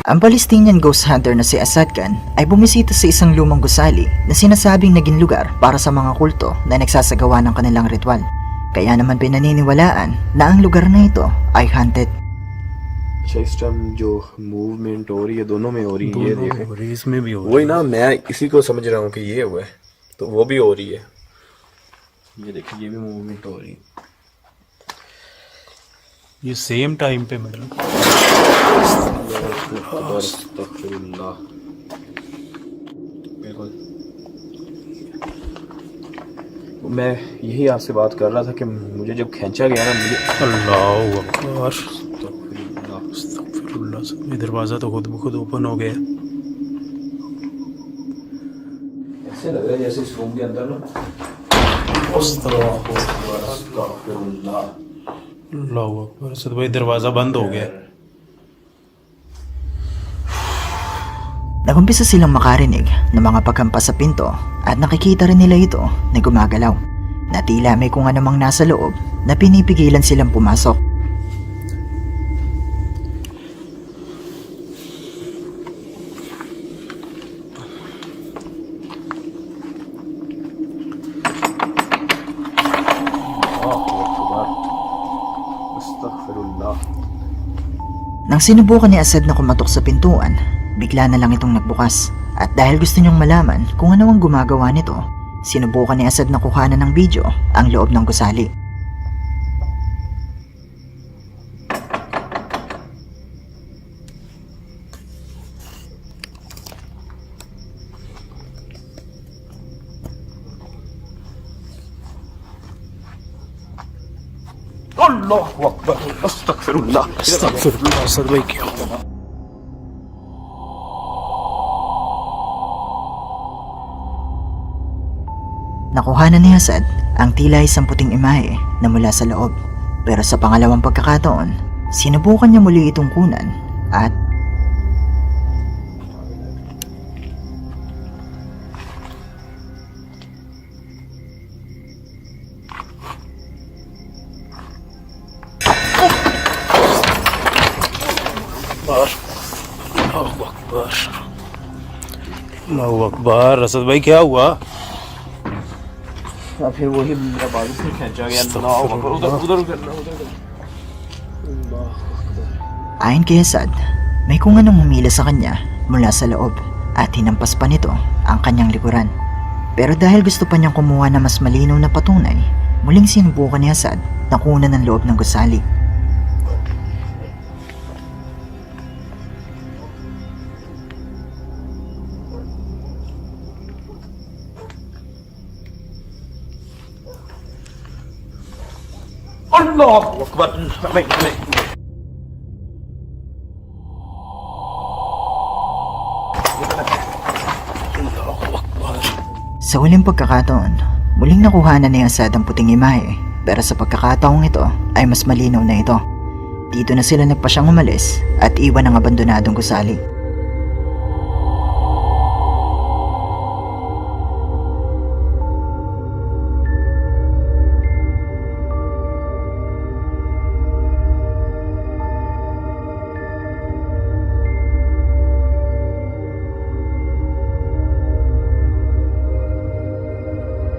Ang Palestinian ghost hunter na si Asad Khan ay bumisita sa isang lumang gusali na sinasabing naging lugar para sa mga kulto na nagsasagawa ng kanilang ritual. Kaya naman pinaniniwalaan na ang lugar na ito ay haunted. अच्छा इस टाइम जो मूवमेंट हो रही है दोनों में हो रही है, ये देखें इसमें भी हो वही ना, मैं इसी को समझ रहा हूँ कि ये हुआ है तो वो भी हो रही है। ये देखिए ये भी मूवमेंट हो रही है। ये सेम टाइम पे मतलब अस्तगफिरुल्लाह। बिल्कुल मैं यही आपसे बात कर रहा था कि मुझे जब खींचा गया ना मुझे अल्लाह अकबर अस्तगफिरुल्लाह। ये दरवाज़ा तो खुद ब खुद ओपन हो गया। ऐसे लग रहा है जैसे इस रूम के अंदर ना अस्तगफिरुल्लाह अल्लाह अकबर। सद भाई दरवाज़ा बंद हो गया। Nagumpisa silang makarinig ng mga paghampas sa pinto at nakikita rin nila ito na gumagalaw, na tila may kung anumang nasa loob na pinipigilan silang pumasok. अस्तगफिरुल्लाह। Nang sinubukan ni Asad na kumatok sa pintuan, bigla na lang itong nagbukas, at dahil gusto niyong malaman kung ano ang gumagawa nito, sinubukan ni Asad na kuhanan ng video ang loob ng gusali. अल्लाहु अकबर अस्तगफिरुल्लाह अस्तगफिरुल्लाह। सद भाई क्या हुआ? Nakuhanan ni Asad ang tila isang puting imahe na mula sa loob, pero sa pangalawang pagkakataon, sinubukan niya muli itong kunan at अल्लाहु अकबर अल्लाहु अकबर। असद भाई क्या हुआ? फिर वही मेरा बाजू से खींचा गया। अल्लाहु अकबर। उधर उधर करना उधर। ayon kay Asad, may kung anong humila sa kanya mula sa loob at hinampas pa nito ang kanyang likuran. Pero dahil gusto pa niyang kumuha ng mas malinaw na patunay, muling sinubukan ni Asad na kunan ng loob ng gusali. अल्लाहु अकबर। नहीं Sa huling pagkakataon, muling nakuhanan ni Asad ang puting imahe, pero sa pagkakataong ito ay mas malinaw na ito. Dito na sila nagpasyang umalis at iwan ang abandonadong gusali.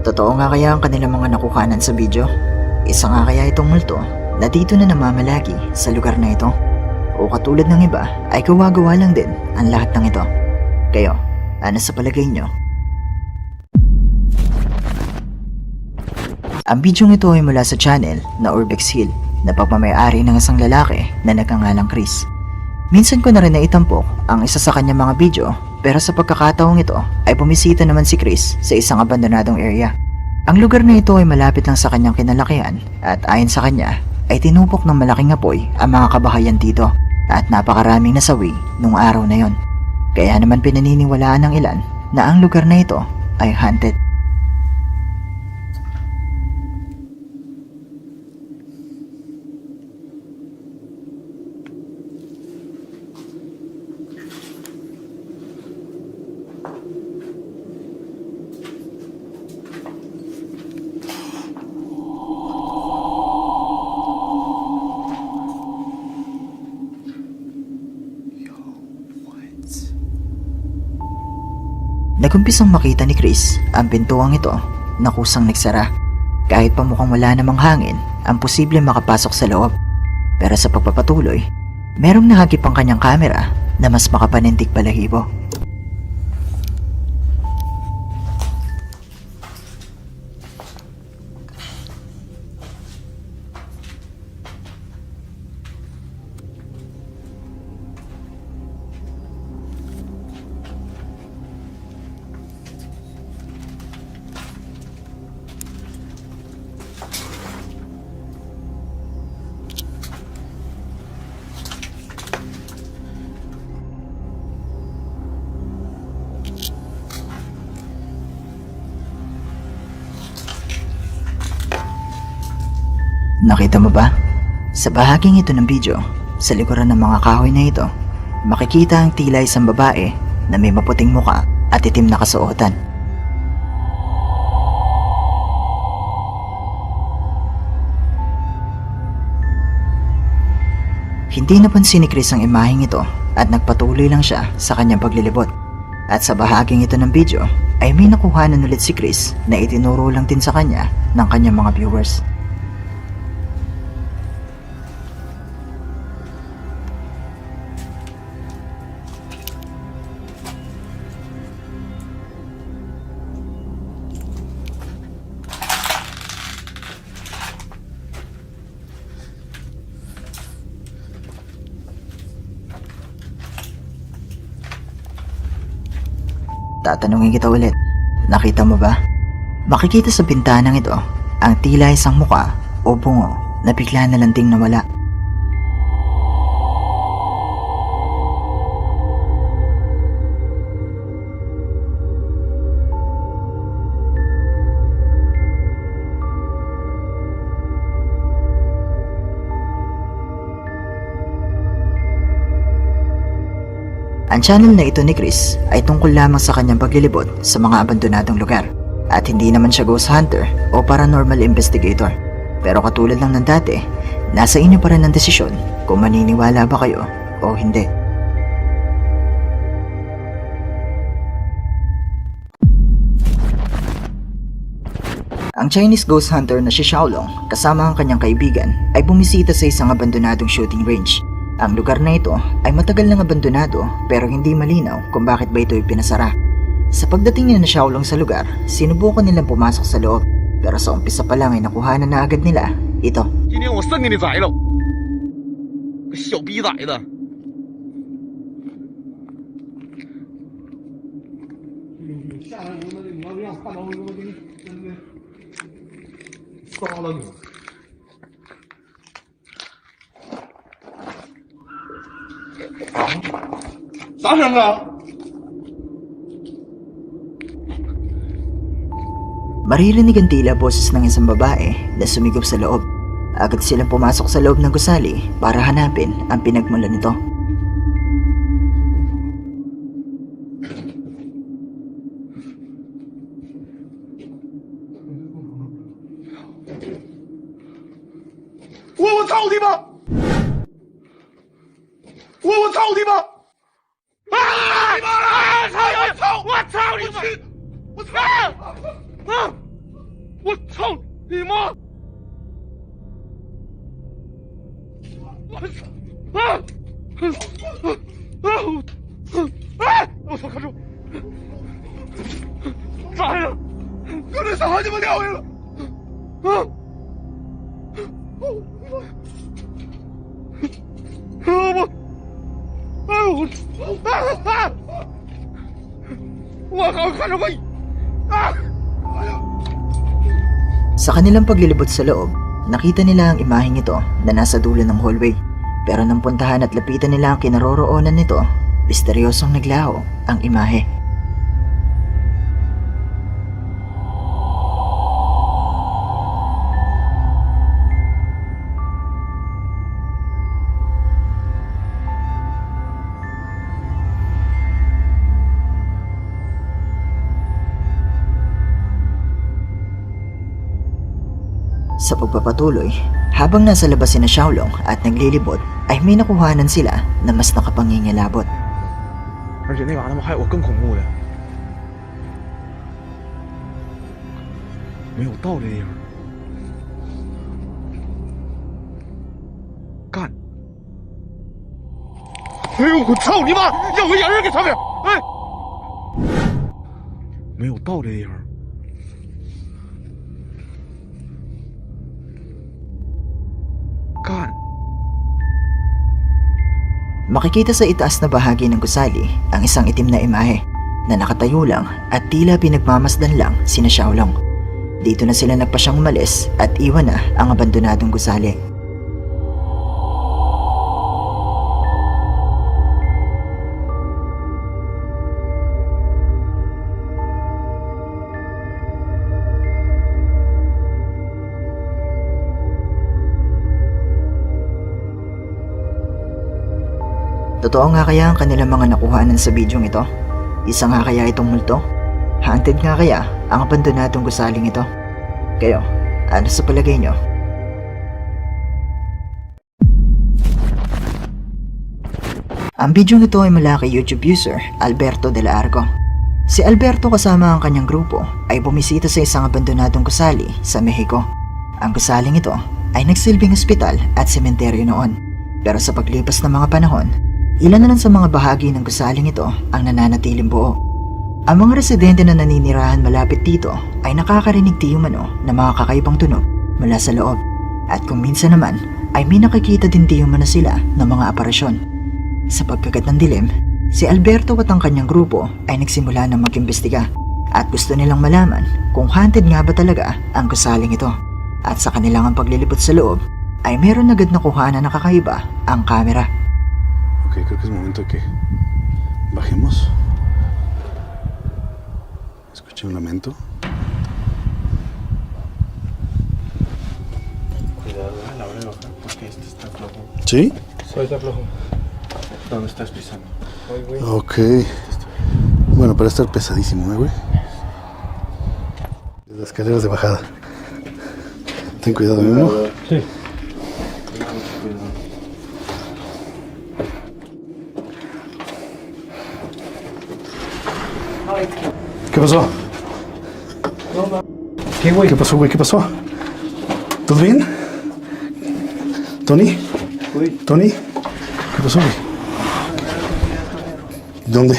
Totoo nga kaya ang kanilang mga nakuhanan sa video? Isa nga kaya itong multo na dito na namamalagi sa lugar na ito? O katulad ng iba ay gawa-gawa lang din ang lahat ng ito? Kayo, ano sa palagay nyo? Ang bidyong ito ay mula sa channel na Urbex Hill na pagmamayari ng isang lalaki na nagngangalang Chris. Minsan ko na rin naitampok ang isa sa kanyang mga video, pero sa pagkakataong ito ay bumisita naman si Chris sa isang abandonadong area. Ang lugar na ito ay malapit lang sa kanyang kinalakihan at ayon sa kanya ay tinupok ng malaking apoy ang mga kabahayan dito at napakaraming nasawi nung araw na yon. Kaya naman pinaniniwalaan ng ilan na ang lugar na ito ay haunted. Nagumpisang makita ni Chris ang pintuang ito na kusang nagsara. Kahit pa mukhang wala namang hangin, ang posible makapasok sa loob. Pero sa pagpapatuloy, merong nahagip ang kanyang kamera na mas makapanindig balahibo. Nakita mo ba? Sa bahaging ito ng video, sa likuran ng mga kahoy na ito, makikita ang tila isang babae na may maputing muka at itim na kasuotan. Hindi napansin ni Chris ang imaheng ito at nagpatuloy lang siya sa kanyang paglilibot. At sa bahaging ito ng video ay may nakuhanan ulit si Chris na itinuro lang din sa kanya ng kanyang mga viewers. Tatanungin kita ulit, nakita mo ba? Makikita sa bintanang ito ang tila isang muka o bungo na bigla na lang ding nawala. Ang channel na ito ni Chris ay tungkol lamang sa kanyang paglilibot sa mga abandonadong lugar at hindi naman siya ghost hunter o paranormal investigator. Pero katulad lang ng dati, nasa inyo pa rin ang desisyon kung maniniwala ba kayo o hindi. Ang Chinese ghost hunter na si Xiaolong kasama ang kanyang kaibigan ay bumisita sa isang abandonadong shooting range. Ang lugar na ito ay matagal nang abandonado pero hindi malinaw kung bakit ba ito ipinasara. Sa pagdating nila na Xiaolong sa lugar, sinubukan nilang pumasok sa loob pero sa umpisa pa lang ay nakuhanan na agad nila ito. 今天我生给你宰了，个小逼崽子！下来你要让看到我给你杀了你！ 啥声啊？ Maririnig ang tila boses ng isang babae na sumigop sa loob. Agad silang pumasok sa loob ng gusali para hanapin ang pinagmulan nito.我操你妈！我操你妈！啊！我操你妈！我操！啊！我操你妈！我操！啊！我操！看住！咋的？刚才啥鸡巴掉下了？啊！Sa kanilang paglilibot sa loob, nakita nila ang imaheng ito na nasa dulo ng hallway. Pero nang puntahan at lapitan nila ang kinaroroonan nito, misteryosong naglaho ang imahe. Sa pagpapatuloy, habang nasa labas si na Xiaolong at naglilibot, ay may nakuhanan sila na mas nakapangingilabot. 而且那嘎他妈还有更恐怖的，没有道理的地方。干！哎呦我操你妈！要个眼儿给上面！哎，没有道理的地方。干！ Makikita sa itaas na bahagi ng gusali ang isang itim na imahe na nakatayo lang at tila pinagmamasdan lang sina Xiaolong. Dito na sila nagpasyang umalis at iwan na ang abandonadong gusali. Totoo nga kaya ang kanilang mga nakuhanan sa bidyong ito? Isa nga kaya itong multo? Haunted nga kaya ang abandonadong gusaling ito? Kayo, ano sa palagay nyo? Ang bidyong ito ay mula kay YouTube user Alberto de la Arco. Si Alberto kasama ang kanyang grupo ay bumisita sa isang abandonadong gusali sa Mexico. Ang gusaling ito ay nagsilbing ospital at sementeryo noon. Pero sa paglipas ng mga panahon, ilan na lang sa mga bahagi ng gusaling ito ang nananatiling buo. Ang mga residente na naninirahan malapit dito ay nakakarinig di umano ng mga kakaibang tunog mula sa loob. At kung minsan naman ay may nakikita din di umano sila ng mga aparasyon. Sa pagkagat ng dilim, si Alberto at ang kanyang grupo ay nagsimula na mag-imbestiga at gusto nilang malaman kung haunted nga ba talaga ang gusaling ito. At sa kanilang paglilibot sa loob ay meron agad na kuhanan na kakaiba ang kamera. Ok, creo que es momento de que bajemos. Escuché un lamento. Cuidado a la hora de bajar porque este está flojo. ¿Sí? Sí, está flojo. ¿Dónde estás pisando? Ay, güey. Ok. Bueno, para estar pesadísimo, güey. Las escaleras de bajada. Ten cuidado, ¿no? Sí. ¿Qué pasó? ¿Qué, güey? ¿Qué pasó, güey? ¿Qué pasó? ¿Todo bien? ¿Tony? ¿Tony? ¿Qué pasó, güey? ¿Dónde?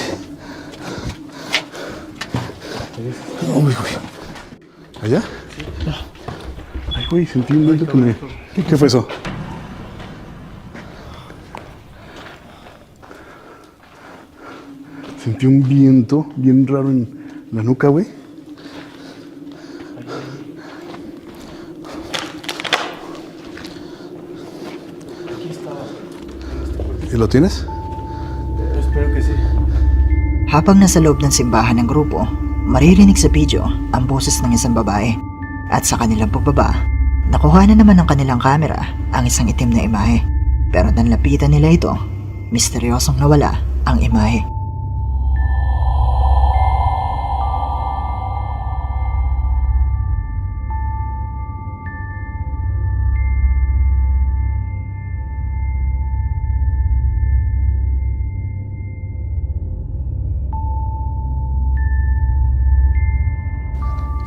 Uy, güey. ¿Allá? Ay, güey, sentí un viento que me... ¿Qué fue eso? Sentí un viento bien raro en la nuca, güey. ¿Y lo tienes? Espero que sí. Habang nasa loob ng simbahan ng grupo, maririnig sa video ang boses ng isang babae. At sa kanilang pagbaba, nakuha na naman ng kanilang kamera ang isang itim na imahe. Pero nang lapitan nila ito, misteryosong nawala ang imahe.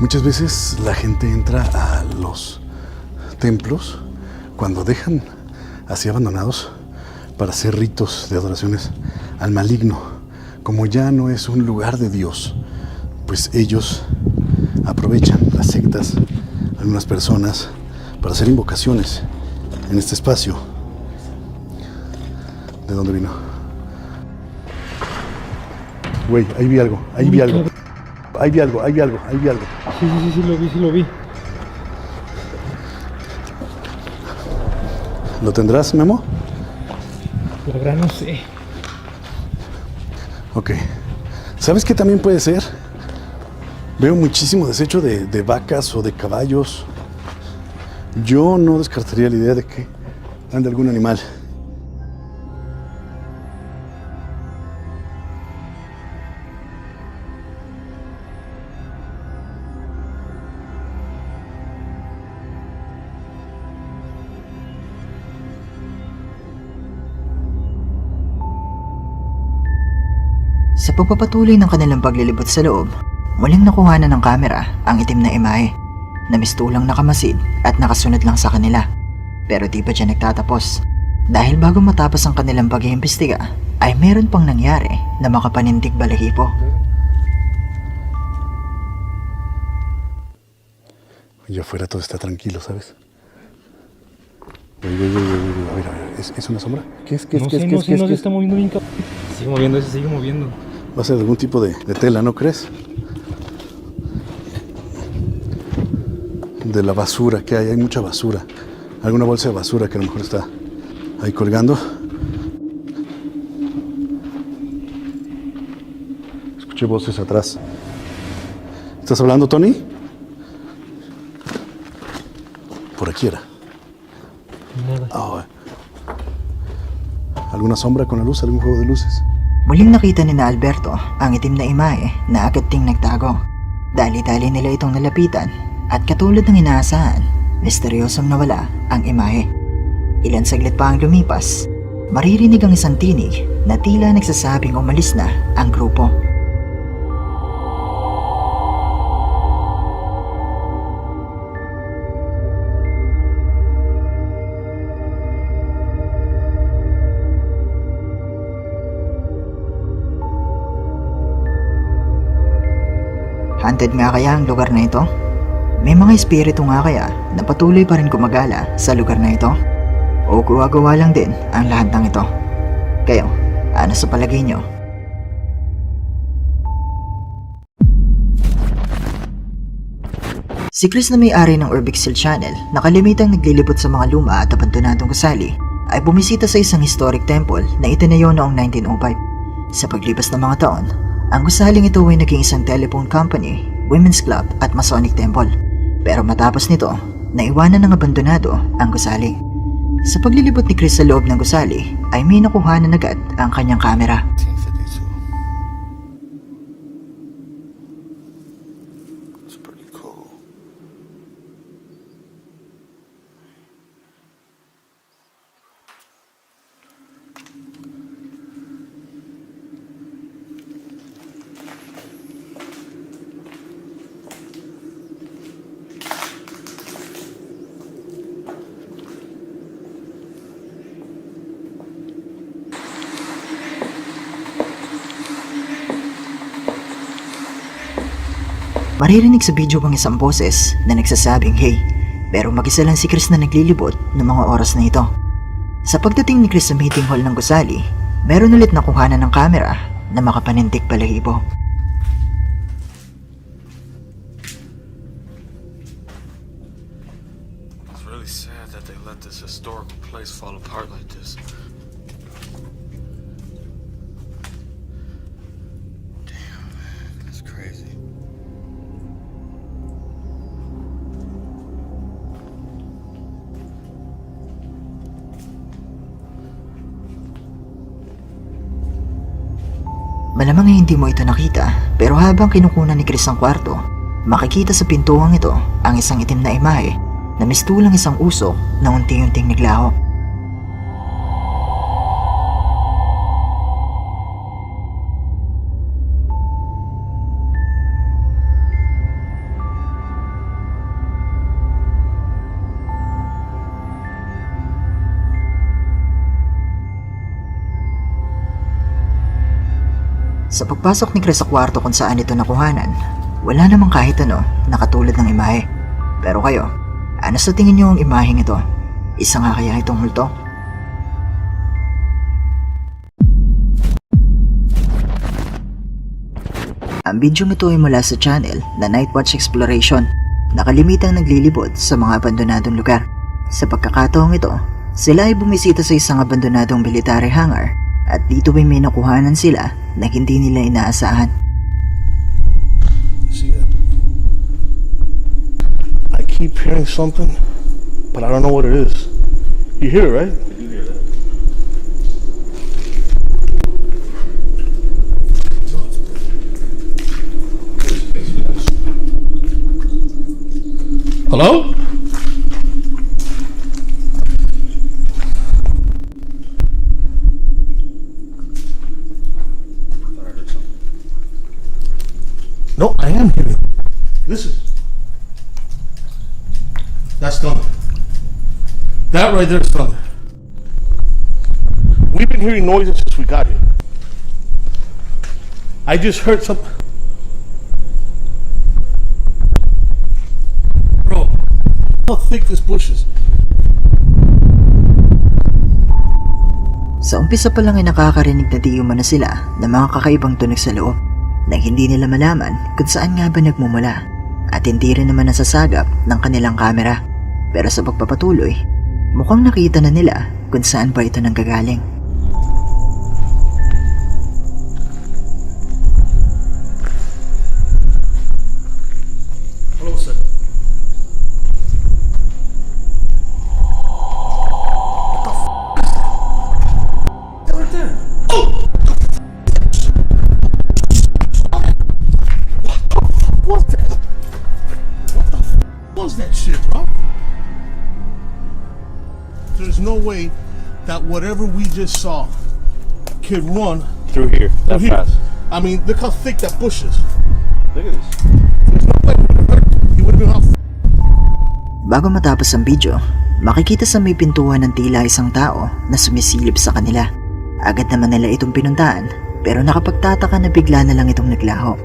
Muchas veces la gente entra a los templos cuando dejan así abandonados para hacer ritos de adoraciones al maligno. Como ya no es un lugar de Dios, pues ellos aprovechan las sectas, algunas personas, para hacer invocaciones en este espacio. ¿De dónde vino? Güey, ahí vi algo, ahí vi algo. Ahí vi algo, ahí vi algo, ahí vi algo. Sí, lo vi. ¿Lo tendrás, Memo? La verdad no sé. Ok. ¿Sabes qué también puede ser? Veo muchísimo desecho de vacas o de caballos. Yo no descartaría la idea de que ande algún animal. Sa pagpapatuloy ng kanilang paglilibot sa loob, muling nakuha na ng kamera ang itim na imahe. na mistulang nakamasid at nakasunod lang sa kanila. Pero di pa dyan nagtatapos. Dahil bago matapos ang kanilang pag-iimbestiga, ay meron pang nangyari na makapanindig balahibo. Allá afuera todo está tranquilo, ¿sabes? A ver, ¿es una sombra? ¿Qué es? ¿Qué es? No ¿Qué es? sé, ¿Qué no es? sé, ¿Qué es? no ¿Qué se es? está moviendo bien. Sigue moviendo, se sigue moviendo. Va a ser algún tipo de tela, ¿no crees? De la basura que hay mucha basura. Alguna bolsa de basura que a lo mejor está ahí colgando. Escuché voces atrás. ¿Estás hablando, Tony? Por aquí era. Nada. Ah, ¿alguna sombra con la luz? ¿Algún juego de luces? Muling nakita ni na Alberto ang itim na imahe na agad ding nagtago. Dali-dali nila itong nalapitan at katulad ng inaasahan, misteryosong nawala ang imahe. Ilan saglit pa ang lumipas, maririnig ang isang tinig na tila nagsasabing umalis na ang grupo. Haunted nga kaya ang lugar na ito? May mga espiritu nga kaya na patuloy pa rin gumagala sa lugar na ito? O gawa-gawa lang din ang lahat ng ito? Kayo, ano sa palagay nyo? Si Chris na may-ari ng Urbex Hill Channel na kalimitang naglilibot sa mga luma at abandonadong gusali ay bumisita sa isang historic temple na itinayo noong 1905. Sa paglipas ng mga taon, ang gusaling ito ay naging isang telephone company, women's club at Masonic temple. Pero matapos nito, naiwanan ng abandonado ang gusali. Sa paglilibot ni Chris sa loob ng gusali, ay may nakuhanan agad ang kanyang kamera. It's pretty cool. Maririnig sa video ang isang boses na nagsasabing hey, pero mag-isa lang si Chris na naglilibot ng mga oras na ito. Sa pagdating ni Chris sa meeting hall ng gusali, meron ulit nakuhanan ng kamera na makapanindig balahibo. It's really sad that they let this historical place fall apart like this. Damn, man, that's crazy. Malamang ay hindi mo ito nakita, pero habang kinukunan ni Chris ang kwarto, makikita sa pintuang ito ang isang itim na imahe na mistulang isang usok na unti-unting naglaho. Sa pagpasok ni Chris sa kwarto kung saan ito nakuhanan, wala namang kahit ano na katulad ng imahe. Pero kayo, ano sa tingin niyo ang imaheng ito? Isa nga kaya itong multo? Ang video ito ay mula sa channel na Nightwatch Exploration na kalimitang naglilibot sa mga abandonadong lugar. Sa pagkakataong ito, sila ay bumisita sa isang abandonadong military hangar at dito ay may nakuhanan sila na hindi nila inaasahan. See that? I keep hearing something, but I don't know what it is. You hear it, right? I do hear that. Hello? No, I am hearing. Listen. That's thunder. That right there is thunder. We've been hearing noises since we got here. I just heard some. Bro, how thick this bush is. Sa umpisa pa lang ay nakakarinig na di umano sila ng mga kakaibang tunog sa loob na hindi nila malaman kung saan nga ba nagmumula at hindi rin naman nasasagap ng kanilang kamera. Pero sa pagpapatuloy, mukhang nakita na nila kung saan ba ito nanggagaling. Hello, sir. Was that shit, bro? There's no way that whatever we just saw could run Through here, that through here. fast. I mean, look how thick that bush is. Look at this. There's no way he would have been off. Bago matapos ang video, makikita sa may pintuan ng tila isang tao na sumisilip sa kanila. Agad naman nila itong pinuntaan pero nakapagtataka na bigla na lang itong naglaho.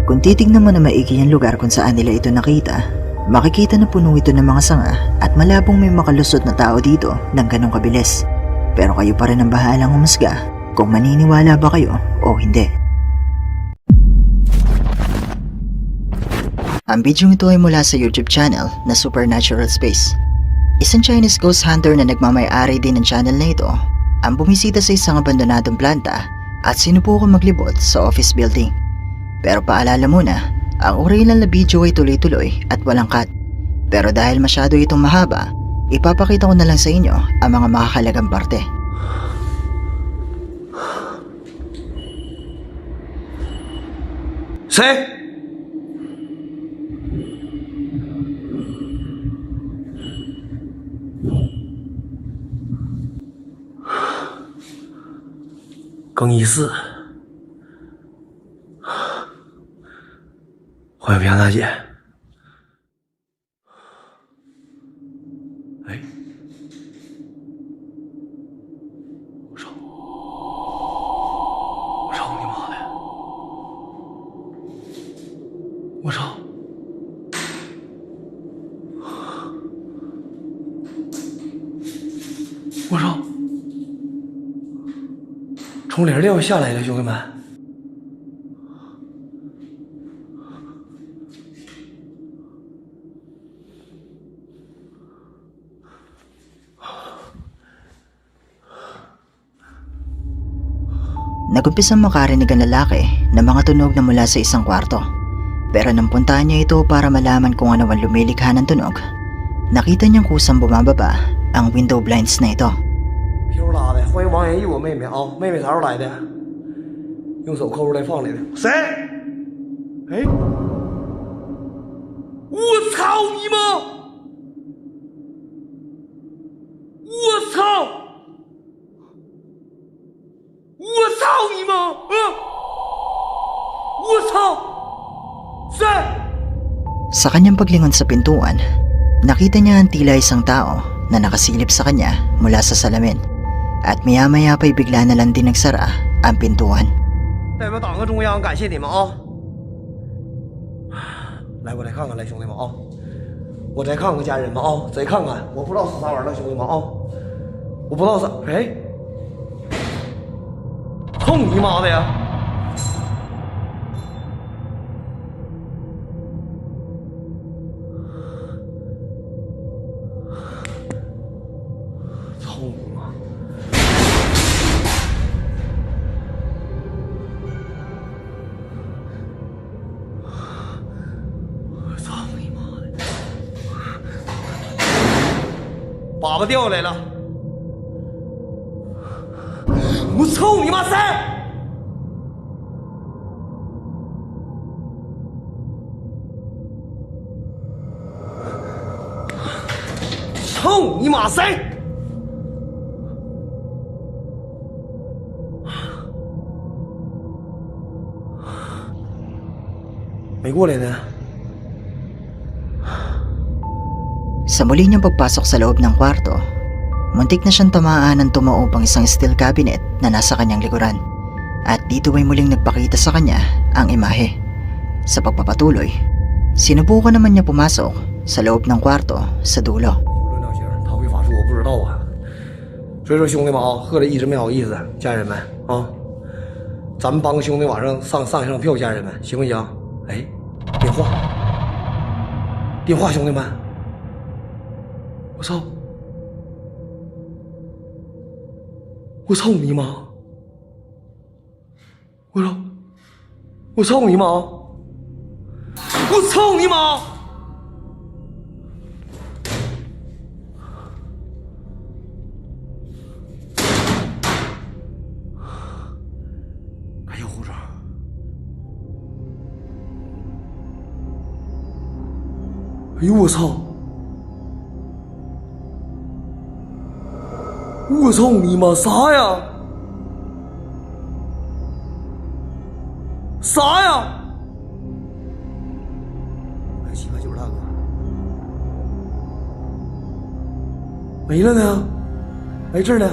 Kung titignan mo na maigi ang lugar kung saan nila ito nakita, makikita na puno ito ng mga sanga at malabong may makalusot na tao dito ng ganong kabilis. Pero kayo pa rin ang bahalang humusga kung maniniwala ba kayo o hindi. Ang video ito ay mula sa YouTube channel na Supernatural Space. Isang Chinese ghost hunter na nagmamay-ari din ng channel na ito ang bumisita sa isang abandonadong planta at sinubukang maglibot sa office building. Pero paalala muna, ang original na video ay tuloy-tuloy at walang cut. Pero dahil masyado itong mahaba, ipapakita ko na lang sa inyo ang mga makakalagang parte. Say. 更衣室，欢迎平安大姐。哎，我操！我操你妈的！我操！我操！从哪儿掉下来的，兄弟们？Nagumpisang makarinig ang lalaki ng mga tunog na mula sa isang kwarto. Pero nang puntahan niya ito para malaman kung ano ang lumilikha ng tunog, nakita niyang kusang bumababa ang window blinds na ito. 皮肤拉的，欢迎王延玉，我妹妹啊，妹妹啥时候来的？用手抠出来放里的。谁？哎，我操你妈！我操！我操你妈！我操！谁？ Sa kanyang paglingon sa pintuan, nakita niya ang tila isang tao na nakasilip sa kanya mula sa salamin. At maya-maya pa'y bigla na lang din nagsara ang pintuan. 代表党和中央感谢你们啊！来，我再看看，来兄弟们啊！我再看看家人们啊！再看看，我不知道是啥玩意儿了，兄弟们啊！我不知道是哎，操你妈的呀！操你妈！ 粑粑掉下来了！我操你妈塞！操你妈谁？没过来呢。 Sa muli niyang pagpasok sa loob ng kwarto, muntik na siyang tamaan ng tumao pang isang steel cabinet na nasa kanyang likuran. At dito ay muling nagpakita sa kanya ang imahe. Sa pagpapatuloy, sinubukan naman niya pumasok sa loob ng kwarto sa dulo. 有论道型，他会法术我不知道啊。所以说兄弟们啊，喝的一直没好意思，家人们啊，咱们帮个兄弟晚上上一上票，家人们行不行？哎，电话，电话，兄弟们，我操！我操你妈！我操！我操你妈！我操你妈！还有护照。哎呦我操！我操你妈啥呀？啥呀？哎，790大哥，没了呢？哎，这儿呢？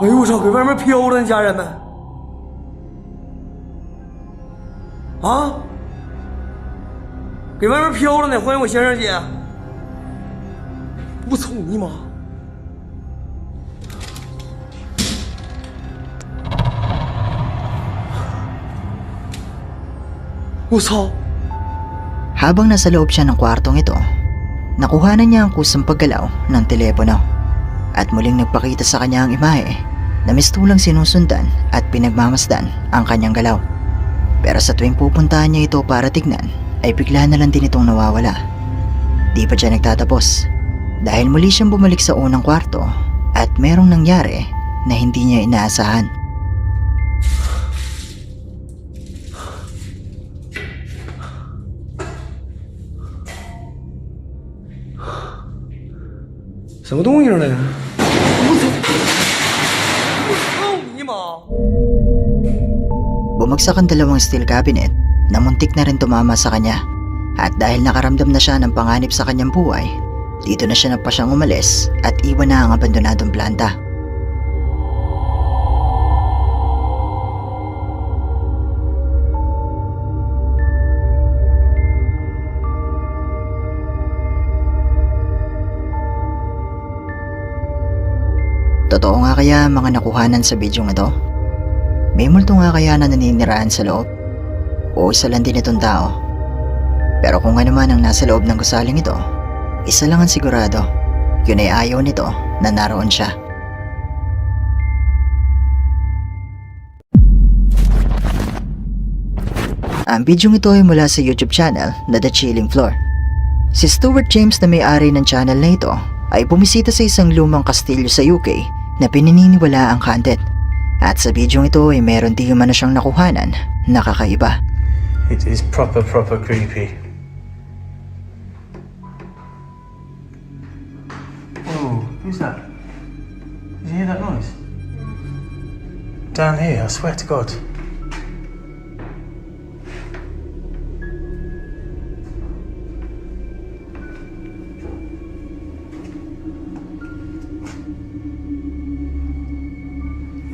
哎呦我操，给外面飘了呢，家人们！啊，给外面飘了呢！欢迎我先生姐。我操你妈！ 我操！ Habang nasa loob siya ng kwartong ito, nakuhanan niya ang kusang paggalaw ng telepono at muling nagpakita sa kanya ang imahe na mistulang sinusundan at pinagmamasdan ang kanyang galaw. Pero sa tuwing pupuntahan niya ito para tignan, ay bigla na lang din itong nawawala. Di pa siya nagtatapos dahil muli siyang bumalik sa unang kwarto at merong nangyari na hindi niya inaasahan. What 什么东西呢？我操你妈！ Bumagsak ang dalawang steel cabinet na muntik na rin tumama sa kanya. At dahil nakaramdam na siya ng panganib sa kanyang buhay, dito na siya nagpasyang umalis at iwan na ang abandonadong planta. Totoo nga kaya ang mga nakuhanan sa bidyong ito? May multo nga kaya na naninirahan sa loob? O isa lang din itong tao? Pero kung ano man ang nasa loob ng gusaling ito, isa lang ang sigurado, yun ay ayaw nito na naroon siya. Ang bidyong ito ay mula sa YouTube channel na The Chilling Floor. Si Stuart James na may-ari ng channel na ito ay bumisita sa isang lumang kastilyo sa UK na pinaniniwala ang haunted. At sa bidyong ito ay meron di man na siyang nakuhanan na kakaiba. It is proper creepy. Oh, who's that? Did you hear that noise? Down here, I swear to God.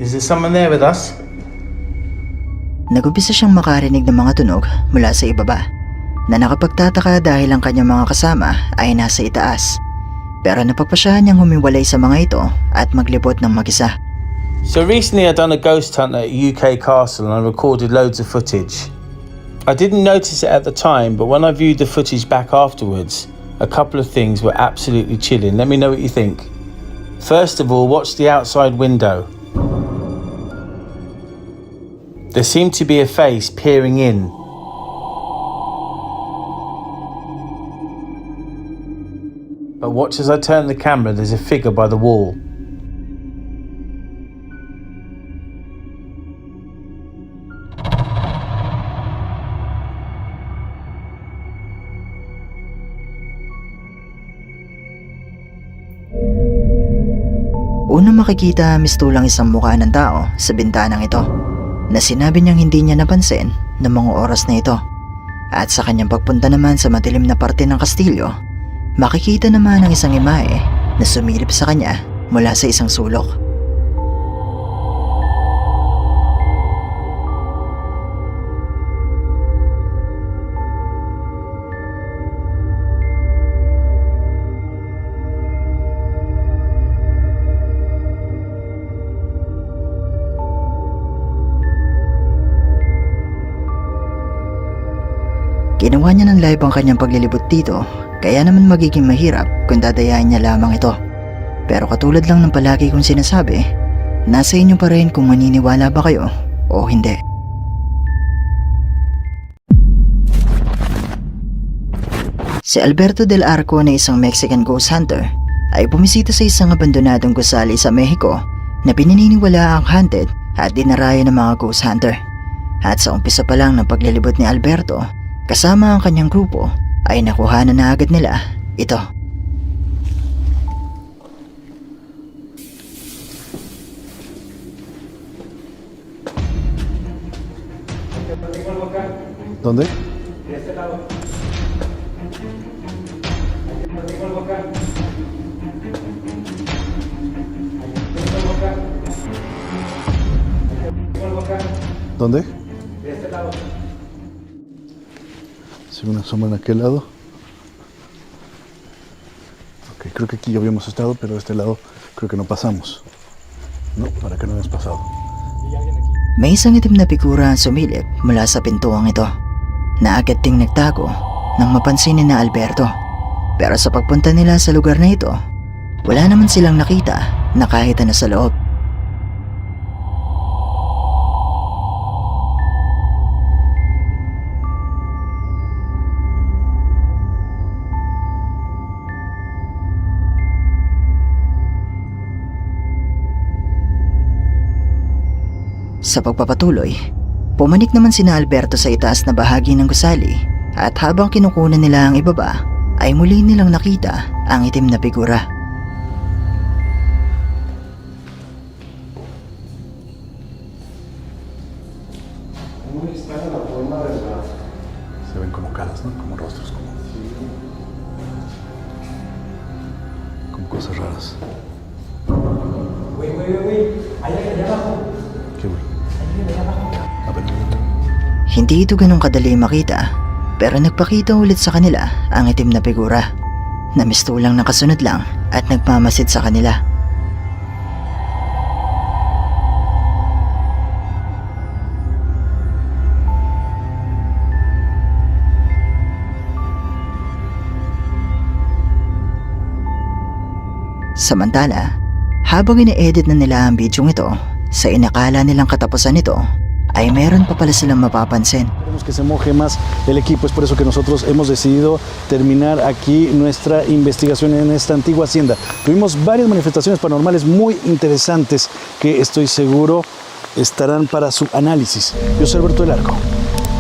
Is there someone there with us? Nagumpisa siyang makarinig ng mga tunog mula sa ibaba na nakapagtataka dahil ang kanyang mga kasama ay nasa itaas. Pero napagpasyahan niyang humiwalay sa mga ito at maglibot ng mag-isa. So recently I done a ghost hunt at a UK castle and I recorded loads of footage. I didn't notice it at the time, but when I viewed the footage back afterwards, a couple of things were absolutely chilling. Let me know what you think. First of all, watch the outside window. There seemed to be a face peering in. But watch as I turn the camera, there's a figure by the wall. Una makikita mistulang isang mukha ng tao sa bintanang ito na sinabi niyang hindi niya napansin ng mga oras na ito. At sa kanyang pagpunta naman sa madilim na parte ng kastilyo, makikita naman ang isang imahe na sumilip sa kanya mula sa isang sulok. Ginawa niya ng live ang kanyang paglilibot dito, kaya naman magiging mahirap kung dadayain niya lamang ito. Pero katulad lang ng palagi kong sinasabi, nasa inyo pa rin kung maniniwala ba kayo o hindi. Si Alberto del Arco na isang Mexican ghost hunter ay bumisita sa isang abandonadong gusali sa Mexico na pinaniniwala ang haunted at dinarayo ng mga ghost hunter. At sa umpisa pa lang ng paglilibot ni Alberto, kasama ang kanyang grupo ay nakuhanan na agad nila ito. ¿Dónde? ¿Dónde? Sí, una sombra en aquel lado. Ok, creo que aquí ya habíamos estado, pero de este lado creo que no pasamos. No, para que no habíamos pasado. May isang itim na figura ang sumilip mula sa pintuang ito na agad ding nagtago nang mapansin ni na Alberto. Pero sa pagpunta nila sa lugar na ito, wala naman silang nakita na kahit ano sa loob. Sa pagpapatuloy, pumanik naman sina Alberto sa itaas na bahagi ng gusali at habang kinukunan nila ang ibaba, ay muli nilang nakita ang itim na figura. Se ven como caras, ¿no? Como rostros, como cosas raras. ¿Qué güey? A ver. Hindi ito ganun kadali makita, pero nagpakita ulit sa kanila ang itim na figura na mistulang nakasunod lang at nagmamasid sa kanila. Samantala, habang ine-edit na nila ang bidyong ito, sa inakala nilang katapusan nito, ay meron pa pala silang mapapansin. Queremos que se moje más el equipo, es por eso que nosotros hemos decidido terminar aquí nuestra investigación en esta antigua hacienda. Tuvimos varias manifestaciones paranormales muy interesantes que estoy seguro estarán para su análisis. Yo soy Alberto del Arco.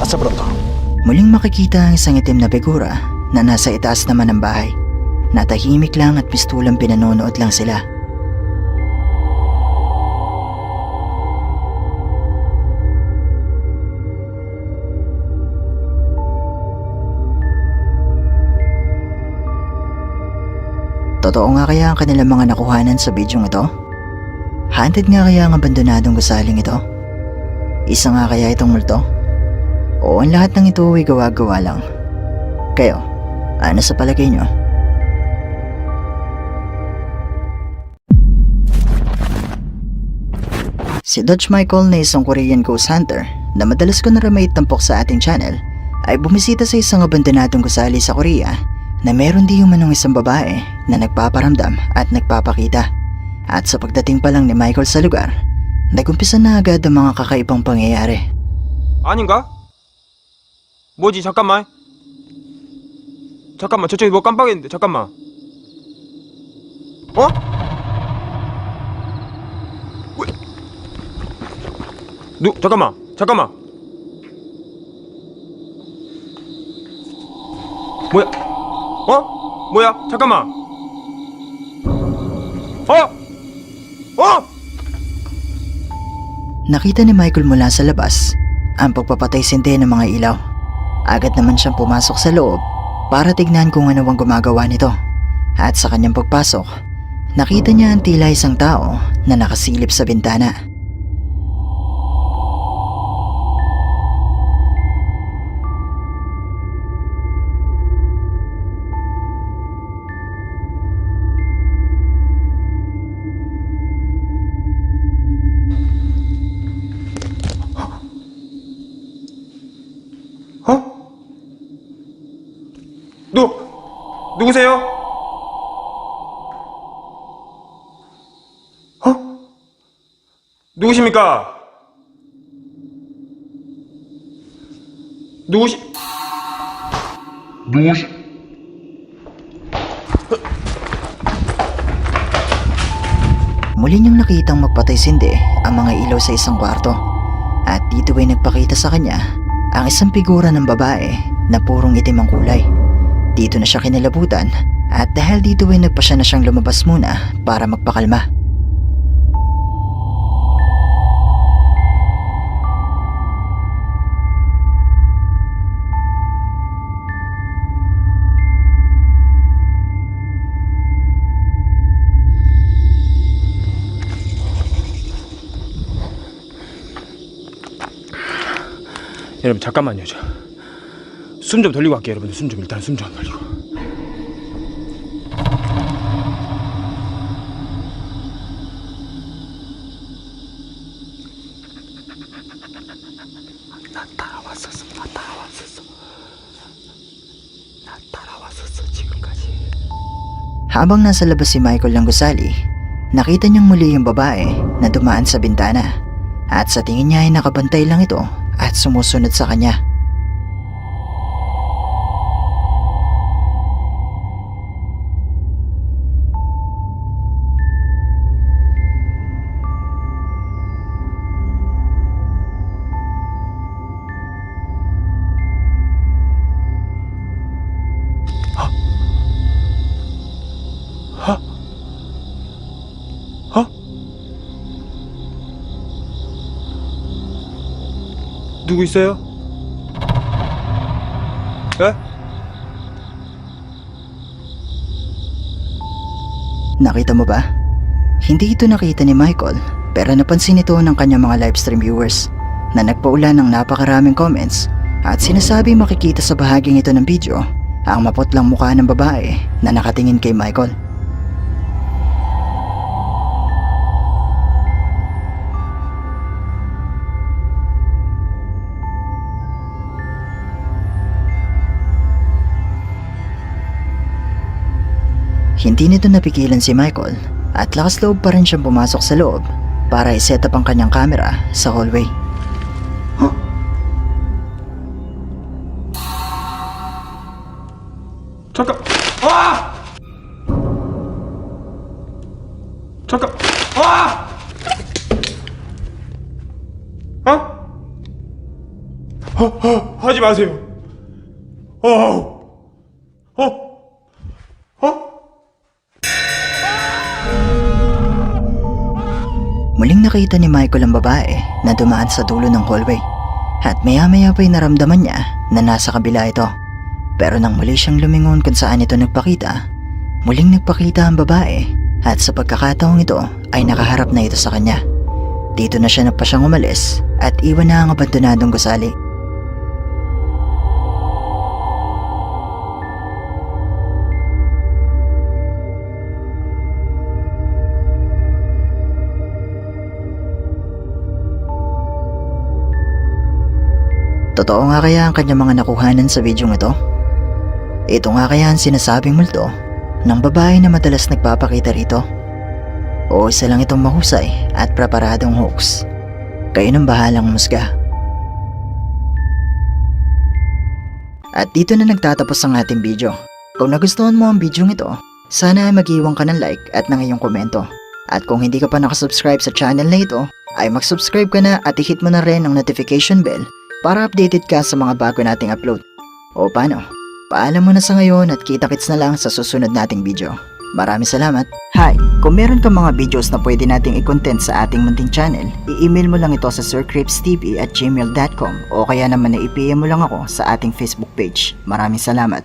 Hasta pronto. Muling makikita ang isang itim na figura na nasa itaas naman ng bahay. Natahimik lang at pistulang pinanonood lang sila. Totoo nga kaya ang kanilang mga nakuhanan sa bidyong ito? Haunted nga kaya ang abandonadong gusaling ito? Isa nga kaya itong multo? O ang lahat ng ito ay gawa-gawa lang? Kayo, ano sa palagay nyo? Si Dodge Michael na isang Korean ghost hunter na madalas ko na rin maitampok sa ating channel ay bumisita sa isang abandonadong gusali sa Korea na meron di umanong isang babae na nagpaparamdam at nagpapakita. At sa pagdating pa lang ni Michael sa lugar, nagumpisa na agad ang mga kakaibang pangyayari. 아닌가? 뭐지? 잠깐만 저쪽에 뭐 깜빡했는데 잠깐만 어? 왜? 잠깐만 뭐야? 어? 뭐야? 잠깐만 어? Nakita ni Michael mula sa labas ang pagpapatay sindi ng mga ilaw. Agad naman siyang pumasok sa loob para tignan kung ano ang gumagawa nito. At sa kanyang pagpasok, nakita niya ang tila isang tao na nakasilip sa bintana. 누구세요? 누구십니까? Muli niyang nakitang magpatay sindi ang mga ilaw sa isang kwarto. At dito ay nagpakita sa kanya ang isang figura ng babae na purong itim ang kulay. Dito na siya kinalabutan at dahil dito ay nagpasya na siyang lumabas muna para magpakalma. 여러분 잠깐만요. 숨 좀 돌리고 갈게요. 여러분들 일단 숨 좀 돌리고. 나 따라왔었어 지금까지. Habang nasa labas si Michael ng gusali, nakita niyang muli yung babae na dumaan sa bintana. At sa tingin niya ay nakabantay lang ito at sumusunod sa kanya. 누구 있어요? 예? Nakita mo ba? Hindi ito nakita ni Michael pero napansin ito ng kanyang mga livestream viewers na nagpaulan ng napakaraming comments at sinasabi makikita sa bahaging ito ng video ang maputlang mukha ng babae na nakatingin kay Michael. Hindi nito napigilan si Michael at lakas loob pa rin siyang pumasok sa loob para i-set up ang kanyang camera sa hallway. 잠깐! 아! 잠깐! 아! 하지 마세요. Muling nakita ni Michael ang babae na dumaan sa dulo ng hallway at maya-maya pa'y naramdaman niya na nasa kabila ito. Pero nang muli siyang lumingon kung saan ito nagpakita, muling nagpakita ang babae at sa pagkakataong ito ay nakaharap na ito sa kanya. Dito na siya nagpasyang umalis at iwan na ang abandonadong gusali. Totoo nga kaya ang kanyang mga nakuhanan sa bidyong ito? Ito nga kaya ang sinasabing multo ng babae na madalas nagpapakita rito? O isa lang itong mahusay at preparadong hoax? Kayo nang bahalang musga. At dito na nagtatapos ang ating video. Kung nagustuhan mo ang bidyong ito, sana ay mag-iwan ka ng like at ng iyong komento. At kung hindi ka pa nakasubscribe sa channel na ito, ay mag-subscribe ka na at i-hit mo na rin ang notification bell para updated ka sa mga bago nating upload. O paano? Paalam mo na sa ngayon at kita-kits na lang sa susunod nating video. Maraming salamat. Hi! Kung meron kang mga videos na pwede nating i-content sa ating munting channel, i-email mo lang ito sa sircripstv@gmail.com o kaya naman na i-PM mo lang ako sa ating Facebook page. Maraming salamat.